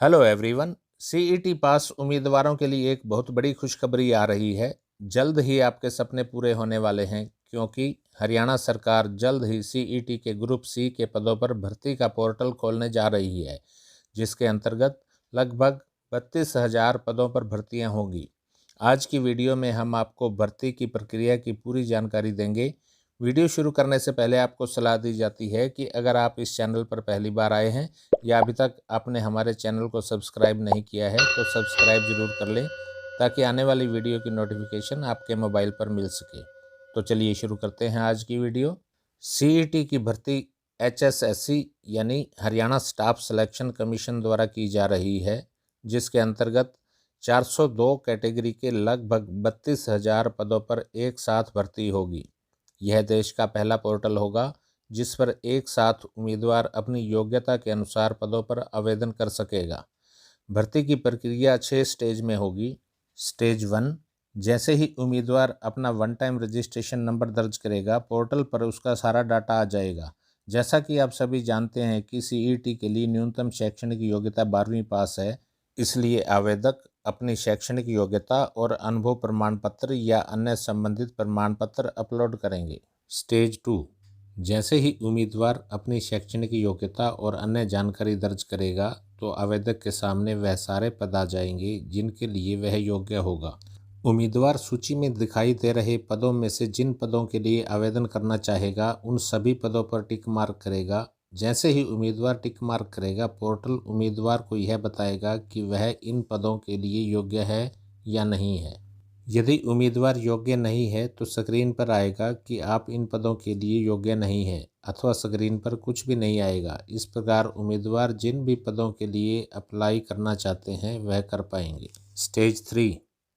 Hello everyone. CET पास उम्मीदवारों के लिए एक बहुत बड़ी खुशखबरी आ रही है। जल्द ही आपके सपने पूरे होने वाले हैं, क्योंकि हरियाणा सरकार जल्द ही सीईटी के ग्रुप सी के पदों पर भर्ती का पोर्टल खोलने जा रही है, जिसके अंतर्गत लगभग 32,000 पदों पर भर्तियां होंगी। आज की वीडियो में हम आपको भर्ती की प्रक्रिया की पूरी जानकारी देंगे। वीडियो शुरू करने से पहले आपको सलाह दी जाती है कि अगर आप इस चैनल पर पहली बार आए हैं या अभी तक आपने हमारे चैनल को सब्सक्राइब नहीं किया है तो सब्सक्राइब ज़रूर कर लें, ताकि आने वाली वीडियो की नोटिफिकेशन आपके मोबाइल पर मिल सके। तो चलिए शुरू करते हैं आज की वीडियो। सीईटी की भर्ती एचएसएससी यानी हरियाणा स्टाफ सिलेक्शन कमीशन द्वारा की जा रही है, जिसके अंतर्गत 402 कैटेगरी के लगभग 32,000 पदों पर एक साथ भर्ती होगी। यह देश का पहला पोर्टल होगा जिस पर एक साथ उम्मीदवार अपनी योग्यता के अनुसार पदों पर आवेदन कर सकेगा। भर्ती की प्रक्रिया 6 स्टेज में होगी। स्टेज 1, जैसे ही उम्मीदवार अपना वन टाइम रजिस्ट्रेशन नंबर दर्ज करेगा, पोर्टल पर उसका सारा डाटा आ जाएगा। जैसा कि आप सभी जानते हैं कि सीईटी के लिए न्यूनतम शैक्षणिक योग्यता 12वीं पास है, इसलिए आवेदक अपनी शैक्षणिक योग्यता और अनुभव प्रमाण पत्र या अन्य संबंधित प्रमाण पत्र अपलोड करेंगे। स्टेज 2, जैसे ही उम्मीदवार अपनी शैक्षणिक योग्यता और अन्य जानकारी दर्ज करेगा, तो आवेदक के सामने वह सारे पद आ जाएंगे जिनके लिए वह योग्य होगा। उम्मीदवार सूची में दिखाई दे रहे पदों में से जिन पदों के लिए आवेदन करना चाहेगा, उन सभी पदों पर टिक मार्क करेगा। जैसे ही उम्मीदवार टिक मार्क करेगा, पोर्टल उम्मीदवार को यह बताएगा कि वह इन पदों के लिए योग्य है या नहीं है। यदि उम्मीदवार योग्य नहीं है तो स्क्रीन पर आएगा कि आप इन पदों के लिए योग्य नहीं हैं, अथवा स्क्रीन पर कुछ भी नहीं आएगा। इस प्रकार उम्मीदवार जिन भी पदों के लिए अप्लाई करना चाहते हैं वह कर पाएंगे। स्टेज 3,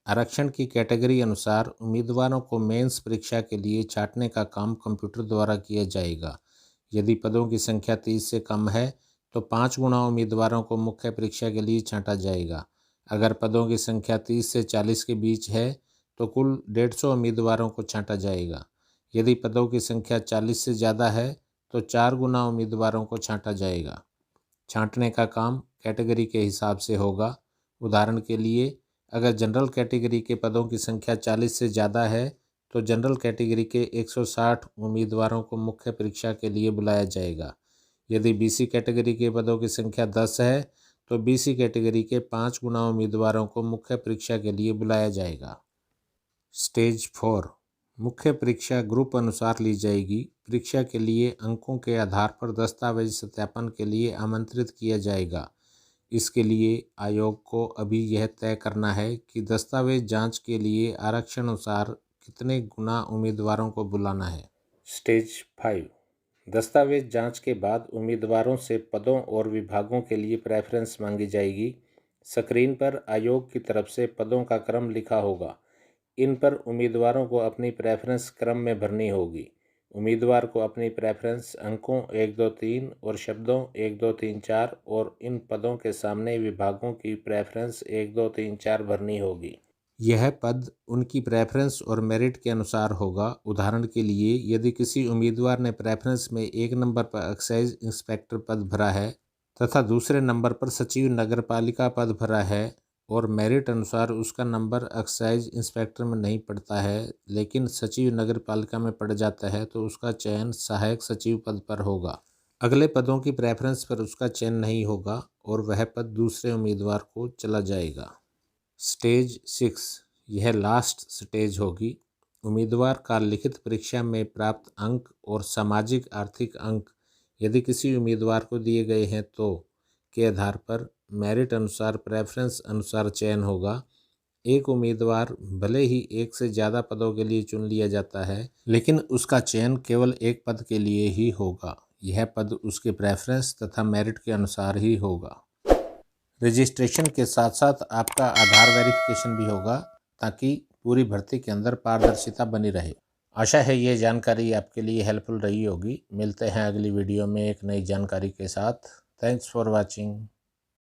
आरक्षण की कैटेगरी अनुसार उम्मीदवारों को मेंस परीक्षा के लिए छांटने का काम कंप्यूटर द्वारा किया जाएगा। यदि पदों की संख्या 30 से कम है तो 5 गुना उम्मीदवारों को मुख्य परीक्षा के लिए छांटा जाएगा। अगर पदों की संख्या 30 से 40 के बीच है तो कुल 150 उम्मीदवारों को छांटा जाएगा। यदि पदों की संख्या 40 से ज़्यादा है तो 4 गुना उम्मीदवारों को छांटा जाएगा। छांटने का काम कैटेगरी के हिसाब से होगा। उदाहरण के लिए, अगर जनरल कैटेगरी के पदों की संख्या 40 से ज़्यादा है तो जनरल कैटेगरी के 160 उम्मीदवारों को मुख्य परीक्षा के लिए बुलाया जाएगा। यदि बीसी कैटेगरी के पदों की संख्या 10 है तो बीसी कैटेगरी के 5 गुना उम्मीदवारों को मुख्य परीक्षा के लिए बुलाया जाएगा। स्टेज 4, मुख्य परीक्षा ग्रुप अनुसार ली जाएगी। परीक्षा के लिए अंकों के आधार पर दस्तावेज सत्यापन के लिए आमंत्रित किया जाएगा। इसके लिए आयोग को अभी यह तय करना है कि दस्तावेज जांच के लिए आरक्षण अनुसार कितने गुना उम्मीदवारों को बुलाना है। स्टेज 5, दस्तावेज जांच के बाद उम्मीदवारों से पदों और विभागों के लिए प्रेफरेंस मांगी जाएगी। स्क्रीन पर आयोग की तरफ से पदों का क्रम लिखा होगा। इन पर उम्मीदवारों को अपनी प्रेफरेंस क्रम में भरनी होगी। उम्मीदवार को अपनी प्रेफरेंस अंकों 1, 2, 3 और शब्दों 1, 2, 3, 4 और इन पदों के सामने विभागों की प्रेफरेंस 1, 2, 3, 4 भरनी होगी। यह पद उनकी प्रेफरेंस और मेरिट के अनुसार होगा। उदाहरण के लिए, यदि किसी उम्मीदवार ने प्रेफरेंस में 1 नंबर पर एक्साइज इंस्पेक्टर पद भरा है तथा दूसरे नंबर पर सचिव नगरपालिका पद भरा है और मेरिट अनुसार उसका नंबर एक्साइज इंस्पेक्टर में नहीं पड़ता है लेकिन सचिव नगरपालिका में पड़ जाता है, तो उसका चयन सहायक सचिव पद पर होगा। अगले पदों की प्रेफरेंस पर उसका चयन नहीं होगा और वह पद दूसरे उम्मीदवार को चला जाएगा। स्टेज 6, यह लास्ट स्टेज होगी। उम्मीदवार का लिखित परीक्षा में प्राप्त अंक और सामाजिक आर्थिक अंक यदि किसी उम्मीदवार को दिए गए हैं तो के आधार पर मेरिट अनुसार प्रेफरेंस अनुसार चयन होगा। एक उम्मीदवार भले ही एक से ज़्यादा पदों के लिए चुन लिया जाता है, लेकिन उसका चयन केवल एक पद के लिए ही होगा। यह पद उसके प्रेफरेंस तथा मेरिट के अनुसार ही होगा। रजिस्ट्रेशन के साथ साथ आपका आधार वेरिफिकेशन भी होगा, ताकि पूरी भर्ती के अंदर पारदर्शिता बनी रहे। आशा है ये जानकारी आपके लिए हेल्पफुल रही होगी। मिलते हैं अगली वीडियो में एक नई जानकारी के साथ। Thanks for watching.